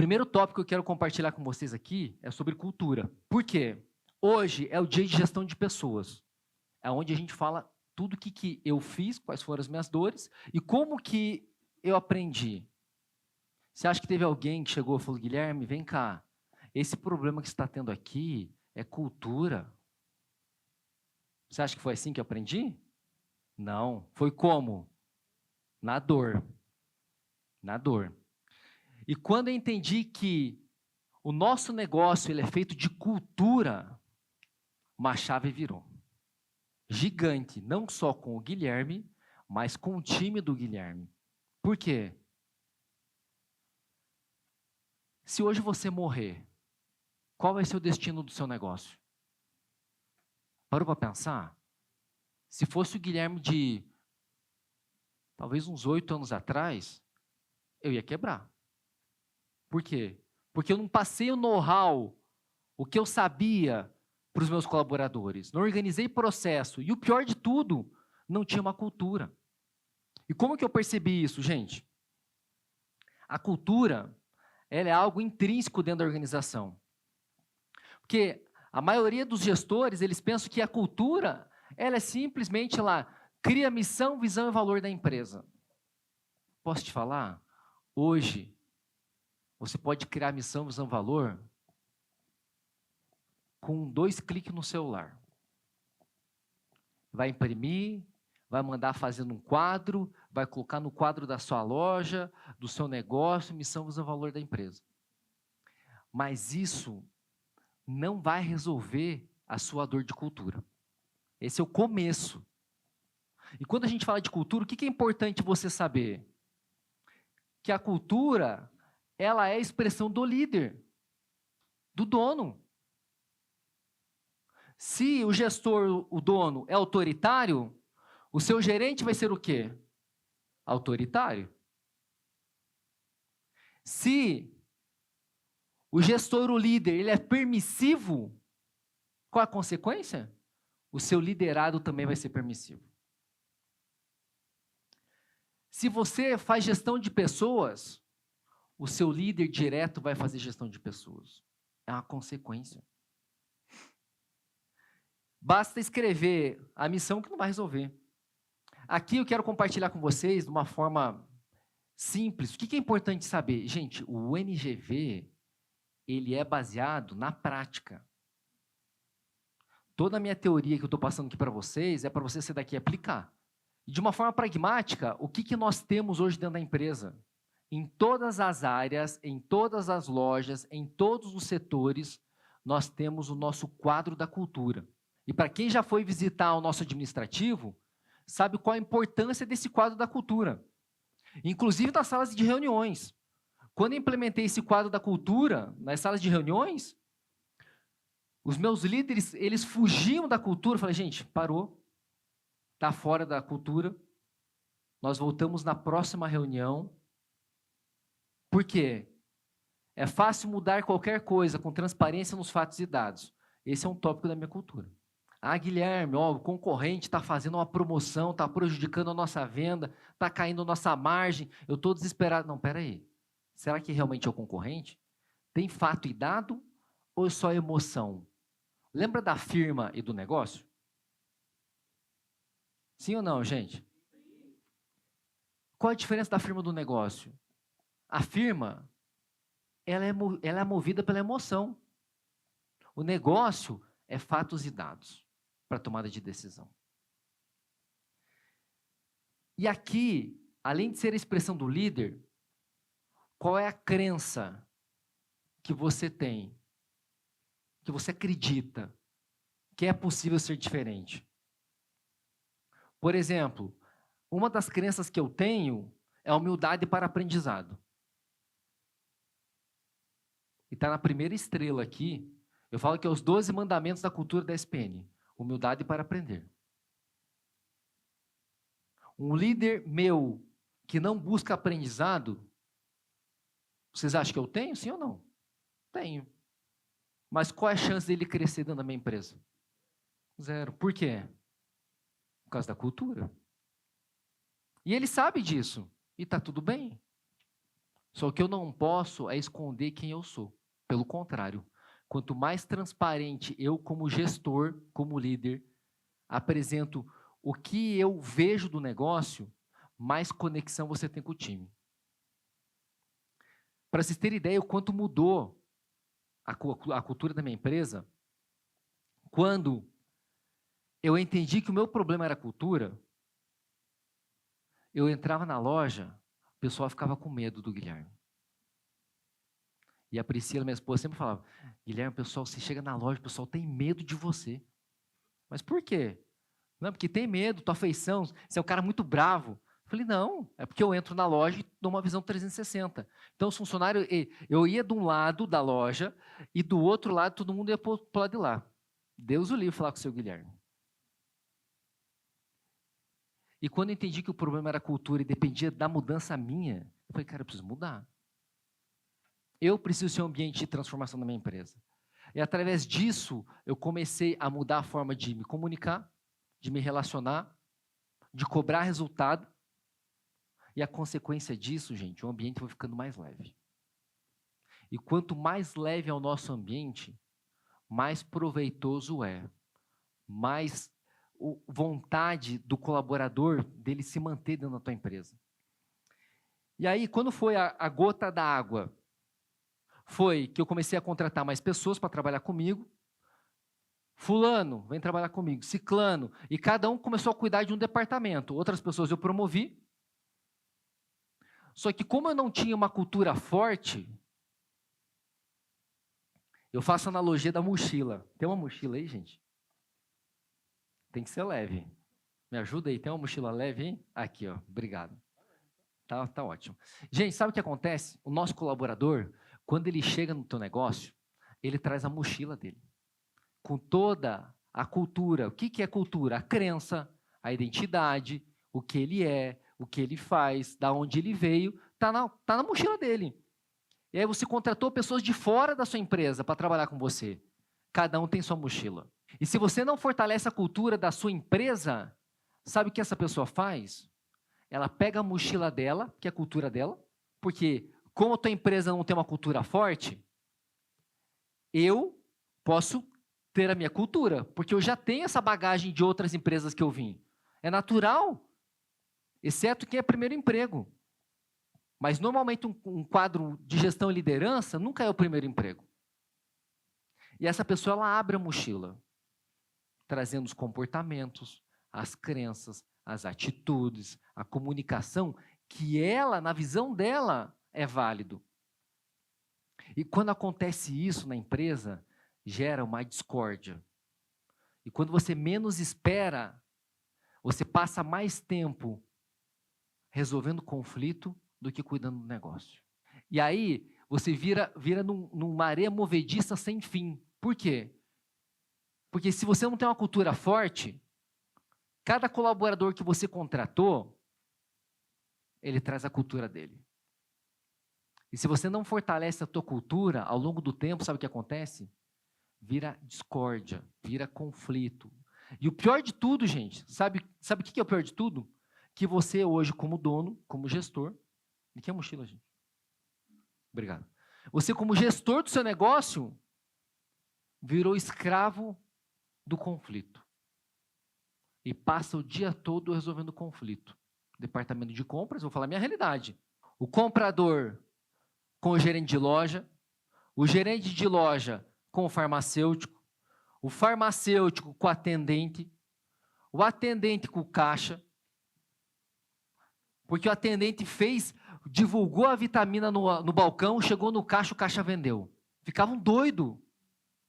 primeiro tópico que eu quero compartilhar com vocês aqui é sobre cultura. Por quê? Hoje é o dia de gestão de pessoas. É onde a gente fala tudo o que eu fiz, quais foram as minhas dores e como que eu aprendi. Você acha que teve alguém que chegou e falou, Guilherme, vem cá, esse problema que você está tendo aqui é cultura. Você acha que foi assim que eu aprendi? Não. Foi como? Na dor. Na dor. E quando eu entendi que o nosso negócio ele é feito de cultura, uma chave virou. Gigante, não só com o Guilherme, mas com o time do Guilherme. Por quê? Se hoje você morrer, qual vai ser o destino do seu negócio? Parou para pensar? Se fosse o Guilherme de talvez uns 8 anos atrás, eu ia quebrar. Por quê? Porque eu não passei o know-how, o que eu sabia para os meus colaboradores. Não organizei processo. E o pior de tudo, não tinha uma cultura. E como que eu percebi isso, gente? A cultura, ela é algo intrínseco dentro da organização. Porque a maioria dos gestores, eles pensam que a cultura, ela é simplesmente lá, cria missão, visão e valor da empresa. Posso te falar? Hoje, você pode criar missão, visão, valor com 2 cliques no celular. Vai imprimir, vai mandar fazer num quadro, vai colocar no quadro da sua loja, do seu negócio, missão, visão, valor da empresa. Mas isso não vai resolver a sua dor de cultura. Esse é o começo. E quando a gente fala de cultura, o que é importante você saber? Que a cultura, ela é a expressão do líder, do dono. Se o gestor, o dono, é autoritário, o seu gerente vai ser o quê? Autoritário. Se o gestor, o líder, ele é permissivo, qual a consequência? O seu liderado também vai ser permissivo. Se você faz gestão de pessoas, o seu líder direto vai fazer gestão de pessoas. É uma consequência. Basta escrever a missão que não vai resolver. Aqui eu quero compartilhar com vocês de uma forma simples. O que é importante saber? Gente, o NGV, ele é baseado na prática. Toda a minha teoria que eu estou passando aqui para vocês é para você sair daqui e aplicar. E de uma forma pragmática, o que nós temos hoje dentro da empresa? Em todas as áreas, em todas as lojas, em todos os setores, nós temos o nosso quadro da cultura. E para quem já foi visitar o nosso administrativo, sabe qual a importância desse quadro da cultura. Inclusive nas salas de reuniões. Quando eu implementei esse quadro da cultura nas salas de reuniões, os meus líderes, eles fugiam da cultura. Eu falei, gente, parou, está fora da cultura, nós voltamos na próxima reunião. Por quê? É fácil mudar qualquer coisa com transparência nos fatos e dados. Esse é um tópico da minha cultura. Ah, Guilherme, ó, o concorrente está fazendo uma promoção, está prejudicando a nossa venda, está caindo a nossa margem, eu estou desesperado. Não, peraí. Será que realmente é o concorrente? Tem fato e dado ou é só emoção? Lembra da firma e do negócio? Sim ou não, gente? Qual a diferença da firma e do negócio? A firma, ela é movida pela emoção. O negócio é fatos e dados para tomada de decisão. E aqui, além de ser a expressão do líder, qual é a crença que você tem, que você acredita que é possível ser diferente? Por exemplo, uma das crenças que eu tenho é a humildade para aprendizado. E está na primeira estrela aqui, eu falo que é os 12 mandamentos da cultura da SPN. Humildade para aprender. Um líder meu que não busca aprendizado, vocês acham que eu tenho, sim ou não? Tenho. Mas qual é a chance dele crescer dentro da minha empresa? 0. Por quê? Por causa da cultura. E ele sabe disso. E está tudo bem. Só que eu não posso é esconder quem eu sou. Pelo contrário, quanto mais transparente eu, como gestor, como líder, apresento o que eu vejo do negócio, mais conexão você tem com o time. Para vocês terem ideia o quanto mudou a cultura da minha empresa, quando eu entendi que o meu problema era a cultura, eu entrava na loja, o pessoal ficava com medo do Guilherme. E a Priscila, minha esposa, sempre falava, Guilherme, pessoal, você chega na loja, o pessoal tem medo de você. Mas por quê? Não, porque tem medo, tua feição, você é um cara muito bravo. Eu falei, não, é porque eu entro na loja e dou uma visão 360. Então, os funcionários, eu ia de um lado da loja e do outro lado todo mundo ia para o lado de lá. Deus o livre falar com o seu Guilherme. E quando eu entendi que o problema era a cultura e dependia da mudança minha, eu falei, cara, eu preciso mudar. Eu preciso ser um ambiente de transformação da minha empresa. E através disso, eu comecei a mudar a forma de me comunicar, de me relacionar, de cobrar resultado. E a consequência disso, gente, o ambiente vai ficando mais leve. E quanto mais leve é o nosso ambiente, mais proveitoso é, mais vontade do colaborador dele se manter dentro da tua empresa. E aí, quando foi a gota da água, foi que eu comecei a contratar mais pessoas para trabalhar comigo. Fulano, vem trabalhar comigo. Ciclano. E cada um começou a cuidar de um departamento. Outras pessoas eu promovi. Só que como eu não tinha uma cultura forte, eu faço a analogia da mochila. Tem uma mochila aí, gente? Tem que ser leve. Me ajuda aí, tem uma mochila leve, hein? Aqui, ó. Obrigado. Tá ótimo. Gente, sabe o que acontece? O nosso colaborador, quando ele chega no teu negócio, ele traz a mochila dele. Com toda a cultura. O que é cultura? A crença, a identidade, o que ele é, o que ele faz, da onde ele veio, tá na mochila dele. E aí você contratou pessoas de fora da sua empresa para trabalhar com você. Cada um tem sua mochila. E se você não fortalece a cultura da sua empresa, sabe o que essa pessoa faz? Ela pega a mochila dela, que é a cultura dela, porque como a tua empresa não tem uma cultura forte, eu posso ter a minha cultura, porque eu já tenho essa bagagem de outras empresas que eu vim. É natural, exceto quem é primeiro emprego. Mas, normalmente, um quadro de gestão e liderança nunca é o primeiro emprego. E essa pessoa, ela abre a mochila, trazendo os comportamentos, as crenças, as atitudes, a comunicação, que ela, na visão dela, é válido. E quando acontece isso na empresa, gera uma discórdia. E quando você menos espera, você passa mais tempo resolvendo conflito do que cuidando do negócio. E aí, você vira numa areia movediça sem fim. Por quê? Porque se você não tem uma cultura forte, cada colaborador que você contratou, ele traz a cultura dele. E se você não fortalece a tua cultura, ao longo do tempo, sabe o que acontece? Vira discórdia, vira conflito. E o pior de tudo, gente, sabe o que é o pior de tudo? Que você hoje, como dono, como gestor, e que é a mochila, gente? Obrigado. Você, como gestor do seu negócio, virou escravo do conflito. E passa o dia todo resolvendo conflito. Departamento de compras, vou falar a minha realidade. O comprador com o gerente de loja, o gerente de loja com o farmacêutico com o atendente, o atendente com o caixa, porque o atendente divulgou a vitamina no balcão, chegou no caixa, o caixa vendeu. Ficavam doidos.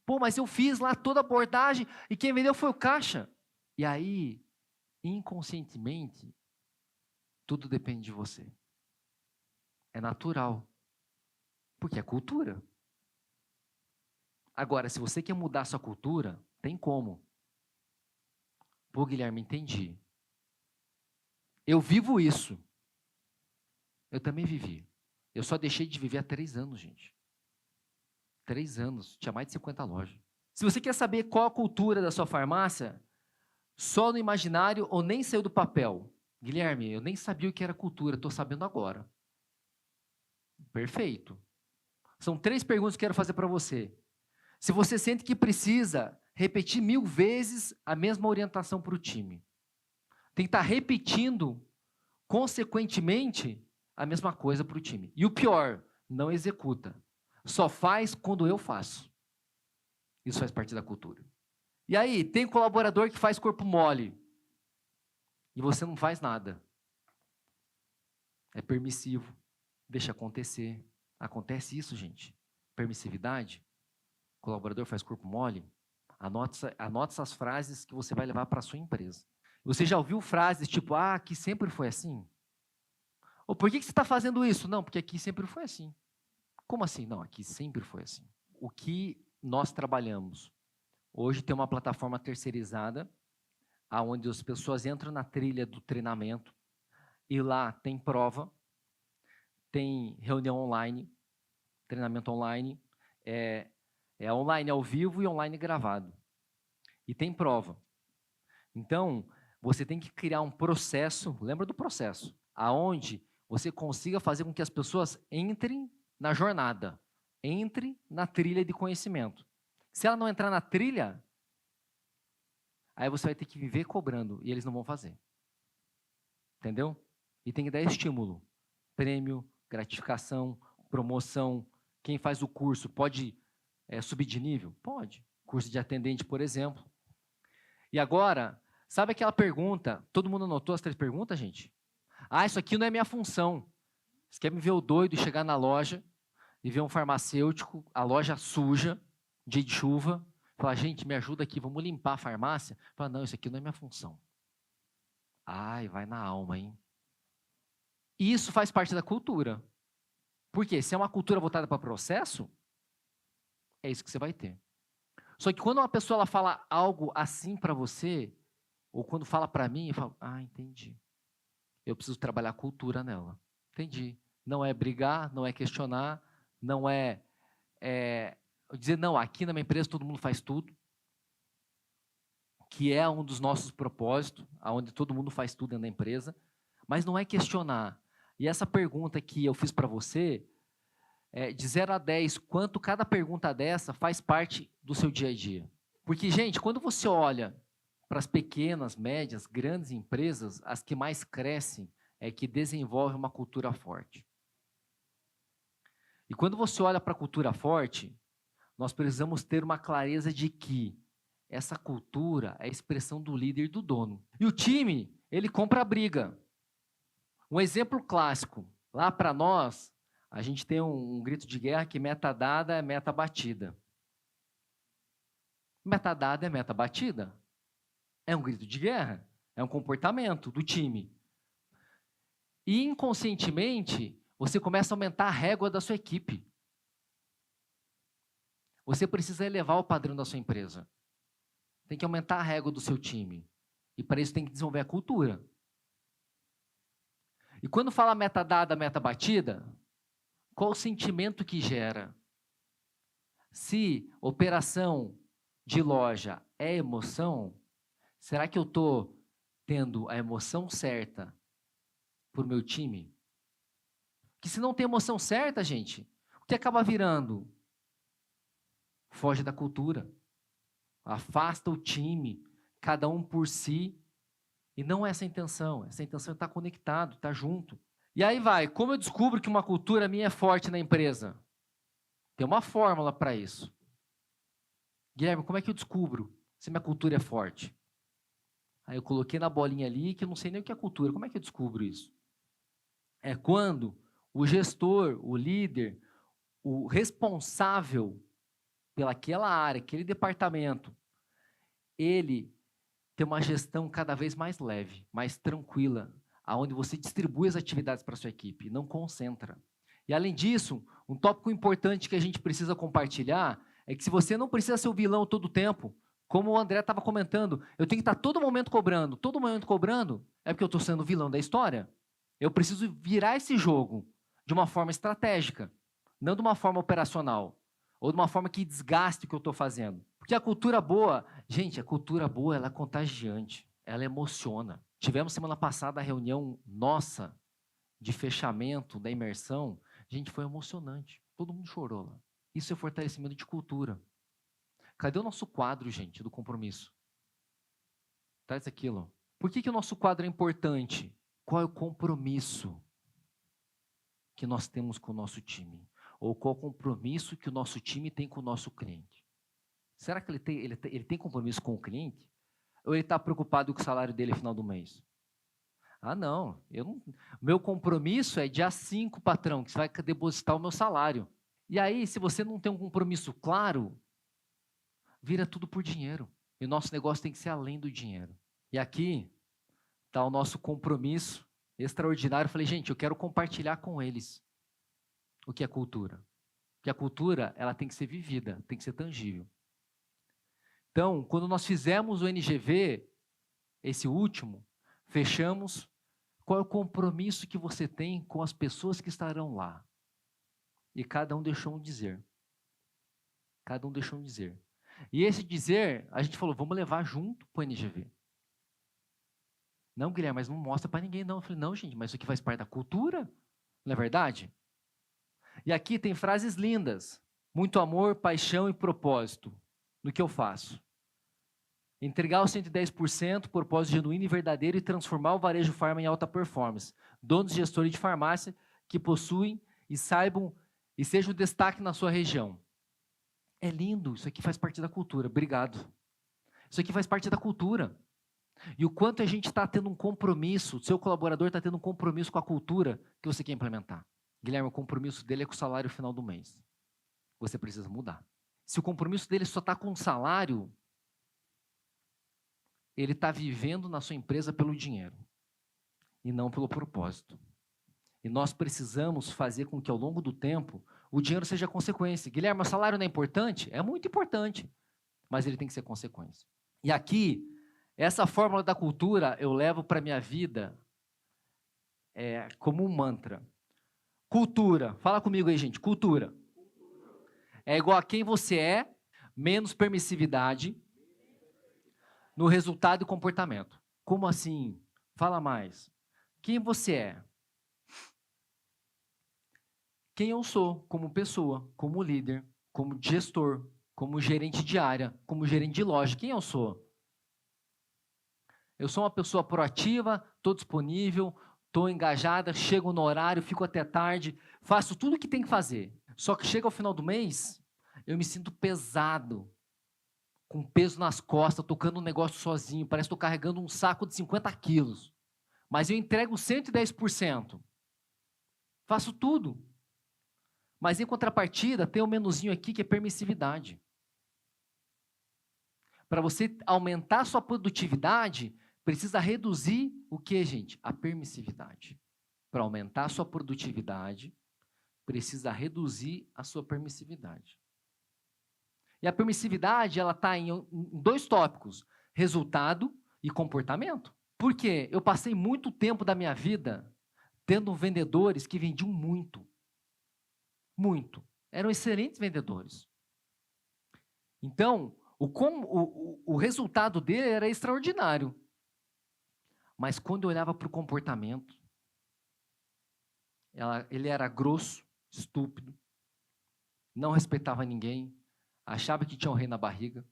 Pô, mas eu fiz lá toda a abordagem e quem vendeu foi o caixa. E aí, inconscientemente, tudo depende de você. É natural. Porque é cultura. Agora, se você quer mudar a sua cultura, tem como. Pô, Guilherme, entendi. Eu vivo isso. Eu também vivi. Eu só deixei de viver há 3 anos, gente. 3 anos. Tinha mais de 50 lojas. Se você quer saber qual a cultura da sua farmácia, só no imaginário ou nem saiu do papel. Guilherme, eu nem sabia o que era cultura, estou sabendo agora. Perfeito. São 3 perguntas que eu quero fazer para você. Se você sente que precisa repetir 1000 vezes a mesma orientação para o time, tem que estar repetindo, consequentemente, a mesma coisa para o time. E o pior, não executa. Só faz quando eu faço. Isso faz parte da cultura. E aí, tem colaborador que faz corpo mole. E você não faz nada. É permissivo. Deixa acontecer. Acontece isso, gente. Permissividade. O colaborador faz corpo mole. Anota essas frases que você vai levar para a sua empresa. Você já ouviu frases tipo, aqui sempre foi assim? Ou por que você está fazendo isso? Não, porque aqui sempre foi assim. Como assim? Não, aqui sempre foi assim. O que nós trabalhamos? Hoje tem uma plataforma terceirizada, onde as pessoas entram na trilha do treinamento, e lá tem prova, tem reunião online, treinamento online, é online ao vivo e online gravado. E tem prova. Então, você tem que criar um processo, lembra do processo, aonde você consiga fazer com que as pessoas entrem na jornada, entrem na trilha de conhecimento. Se ela não entrar na trilha, aí você vai ter que viver cobrando, e eles não vão fazer. Entendeu? E tem que dar estímulo, prêmio, gratificação, promoção. Quem faz o curso pode subir de nível? Pode. Curso de atendente, por exemplo. E agora, sabe aquela pergunta? Todo mundo anotou as 3 perguntas, gente? Isso aqui não é minha função. Você quer me ver o doido e chegar na loja e ver um farmacêutico, a loja suja, dia de chuva, falar, gente, me ajuda aqui, vamos limpar a farmácia? Fala, não, isso aqui não é minha função. Vai na alma, hein? Isso faz parte da cultura. Por quê? Se é uma cultura voltada para processo, é isso que você vai ter. Só que quando uma pessoa ela fala algo assim para você, ou quando fala para mim, eu falo, entendi. Eu preciso trabalhar a cultura nela. Entendi. Não é brigar, não é questionar, não é dizer, não, aqui na minha empresa todo mundo faz tudo, que é um dos nossos propósitos, onde todo mundo faz tudo dentro da empresa, mas não é questionar. E essa pergunta que eu fiz para você, de 0 a 10, quanto cada pergunta dessa faz parte do seu dia a dia? Porque, gente, quando você olha para as pequenas, médias, grandes empresas, as que mais crescem é que desenvolvem uma cultura forte. E quando você olha para a cultura forte, nós precisamos ter uma clareza de que essa cultura é a expressão do líder e do dono. E o time, ele compra a briga. Um exemplo clássico, lá para nós, a gente tem um grito de guerra que meta dada é meta batida. Meta dada é meta batida. É um grito de guerra, é um comportamento do time. E inconscientemente, você começa a aumentar a régua da sua equipe. Você precisa elevar o padrão da sua empresa. Tem que aumentar a régua do seu time. E para isso tem que desenvolver a cultura. E quando fala meta dada, meta batida, qual o sentimento que gera? Se operação de loja é emoção, será que eu estou tendo a emoção certa para o meu time? Porque se não tem emoção certa, gente, o que acaba virando? Foge da cultura. Afasta o time, cada um por si. E não é essa a intenção. Essa intenção é estar conectado, estar junto. E aí vai, como eu descubro que uma cultura minha é forte na empresa? Tem uma fórmula para isso. Guilherme, como é que eu descubro se minha cultura é forte? Aí eu coloquei na bolinha ali que eu não sei nem o que é cultura. Como é que eu descubro isso? É quando o gestor, o líder, o responsável pelaquela área, aquele departamento, ele tem uma gestão cada vez mais leve, mais tranquila, aonde você distribui as atividades para a sua equipe, não concentra. E além disso, um tópico importante que a gente precisa compartilhar é que se você não precisa ser o vilão todo o tempo, como o André estava comentando, eu tenho que estar todo momento cobrando, é porque eu estou sendo o vilão da história. Eu preciso virar esse jogo de uma forma estratégica, não de uma forma operacional, ou de uma forma que desgaste o que eu estou fazendo. Porque a cultura boa, gente, a cultura boa, ela é contagiante, ela emociona. Tivemos semana passada a reunião nossa de fechamento da imersão. Gente, foi emocionante. Todo mundo chorou lá. Isso é fortalecimento de cultura. Cadê o nosso quadro, gente, do compromisso? Traz aquilo. Por que o nosso quadro é importante? Qual é o compromisso que nós temos com o nosso time? Ou qual o compromisso que o nosso time tem com o nosso cliente? Será que ele tem compromisso com o cliente? Ou ele está preocupado com o salário dele no final do mês? Ah, não. Meu compromisso é dia 5, patrão, que você vai depositar o meu salário. E aí, se você não tem um compromisso claro, vira tudo por dinheiro. E o nosso negócio tem que ser além do dinheiro. E aqui está o nosso compromisso extraordinário. Eu falei, gente, eu quero compartilhar com eles o que é cultura. Porque a cultura, ela tem que ser vivida, tem que ser tangível. Então, quando nós fizemos o NGV, esse último, fechamos, qual é o compromisso que você tem com as pessoas que estarão lá? E cada um deixou um dizer. Cada um deixou um dizer. E esse dizer, a gente falou, vamos levar junto para o NGV. Não, Guilherme, mas não mostra para ninguém, não. Eu falei, não, gente, mas isso aqui faz parte da cultura, não é verdade? E aqui tem frases lindas. Muito amor, paixão e propósito no que eu faço. Entregar os 110%, propósito genuíno e verdadeiro e transformar o varejo farma em alta performance. Donos e gestores de farmácia que possuem e saibam e sejam destaque na sua região. É lindo, isso aqui faz parte da cultura. Obrigado. Isso aqui faz parte da cultura. E o quanto a gente está tendo um compromisso, o seu colaborador está tendo um compromisso com a cultura que você quer implementar. Guilherme, o compromisso dele é com o salário final do mês. Você precisa mudar. Se o compromisso dele só está com o salário, ele está vivendo na sua empresa pelo dinheiro e não pelo propósito. E nós precisamos fazer com que ao longo do tempo o dinheiro seja consequência. Guilherme, o salário não é importante? É muito importante, mas ele tem que ser consequência. E aqui, essa fórmula da cultura eu levo para a minha vida como um mantra. Cultura, fala comigo aí, gente, cultura. É igual a quem você é, menos permissividade no resultado e comportamento. Como assim? Fala mais. Quem você é? Quem eu sou como pessoa, como líder, como gestor, como gerente de área, como gerente de loja. Quem eu sou? Eu sou uma pessoa proativa, estou disponível, estou engajada, chego no horário, fico até tarde, faço tudo o que tem que fazer. Só que chega ao final do mês, eu me sinto pesado, com peso nas costas, tocando um negócio sozinho, parece que estou carregando um saco de 50 quilos. Mas eu entrego 110%. Faço tudo. Mas em contrapartida, tem um menuzinho aqui que é permissividade. Para você aumentar a sua produtividade, precisa reduzir o que, gente? A permissividade. Para aumentar a sua produtividade, precisa reduzir a sua permissividade. E a permissividade, ela está em dois tópicos, resultado e comportamento. Por quê? Eu passei muito tempo da minha vida tendo vendedores que vendiam muito. Muito. Eram excelentes vendedores. Então, o resultado dele era extraordinário. Mas quando eu olhava para o comportamento, ele era grosso, estúpido, não respeitava ninguém, achava que tinha um rei na barriga,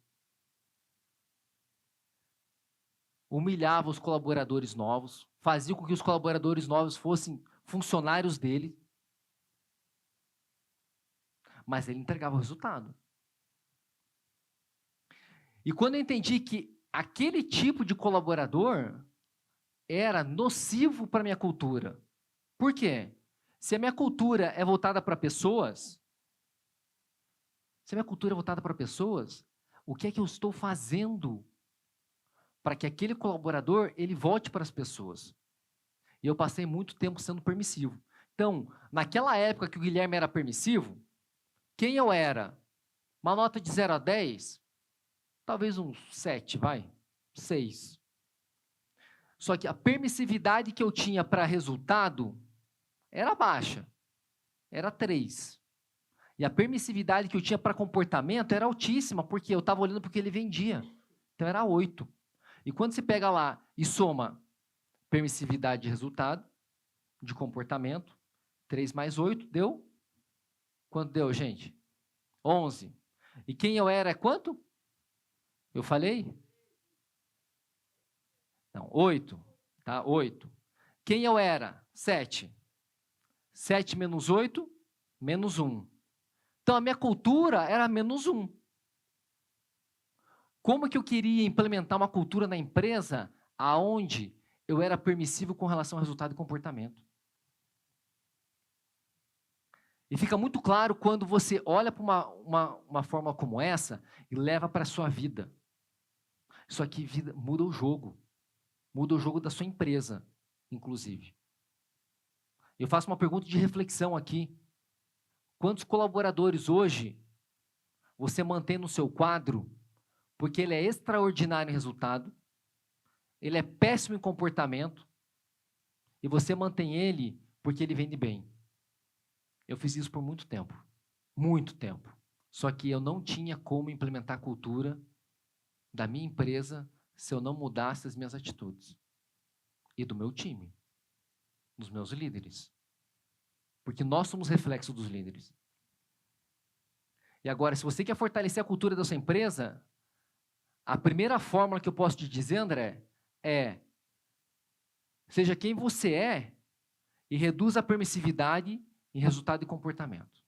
humilhava os colaboradores novos, fazia com que os colaboradores novos fossem funcionários dele, mas ele entregava o resultado. E quando eu entendi que aquele tipo de colaborador era nocivo para a minha cultura. Por quê? Se a minha cultura é voltada para pessoas, o que é que eu estou fazendo para que aquele colaborador ele volte para as pessoas? E eu passei muito tempo sendo permissivo. Então, naquela época que o Guilherme era permissivo, quem eu era? Uma nota de 0 a 10, talvez um 7, vai, 6. Só que a permissividade que eu tinha para resultado era baixa, era 3. E a permissividade que eu tinha para comportamento era altíssima, porque eu estava olhando para o que ele vendia. Então era 8. E quando você pega lá e soma permissividade de resultado, de comportamento, 3 mais 8 deu Quanto deu, gente? 11. E quem eu era é quanto? Eu falei? Não, 8. Tá? 8. Quem eu era? 7. 7 menos 8, menos 1. Então, a minha cultura era menos 1. Como que eu queria implementar uma cultura na empresa aonde eu era permissivo com relação ao resultado e comportamento? E fica muito claro quando você olha para uma forma como essa e leva para a sua vida. Isso aqui muda o jogo. Muda o jogo da sua empresa, inclusive. Eu faço uma pergunta de reflexão aqui. Quantos colaboradores hoje você mantém no seu quadro porque ele é extraordinário em resultado, ele é péssimo em comportamento e você mantém ele porque ele vende bem? Eu fiz isso por muito tempo. Muito tempo. Só que eu não tinha como implementar a cultura da minha empresa se eu não mudasse as minhas atitudes. E do meu time. Dos meus líderes. Porque nós somos reflexo dos líderes. E agora, se você quer fortalecer a cultura da sua empresa, a primeira fórmula que eu posso te dizer, André, é: seja quem você é e reduza a permissividade em resultado e comportamento.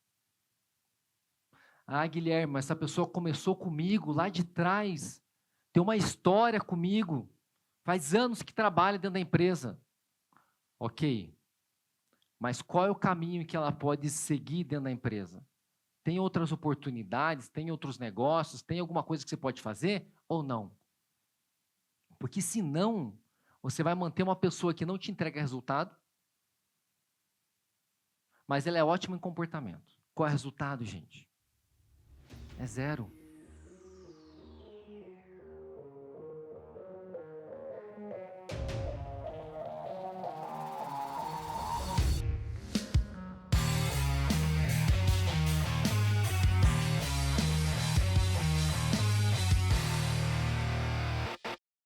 Ah, Guilherme, mas essa pessoa começou comigo lá de trás, tem uma história comigo, faz anos que trabalha dentro da empresa. Ok, mas qual é o caminho que ela pode seguir dentro da empresa? Tem outras oportunidades, tem outros negócios, tem alguma coisa que você pode fazer ou não? Porque senão, você vai manter uma pessoa que não te entrega resultado, mas ela é ótima em comportamento. Qual é o resultado, gente? É 0.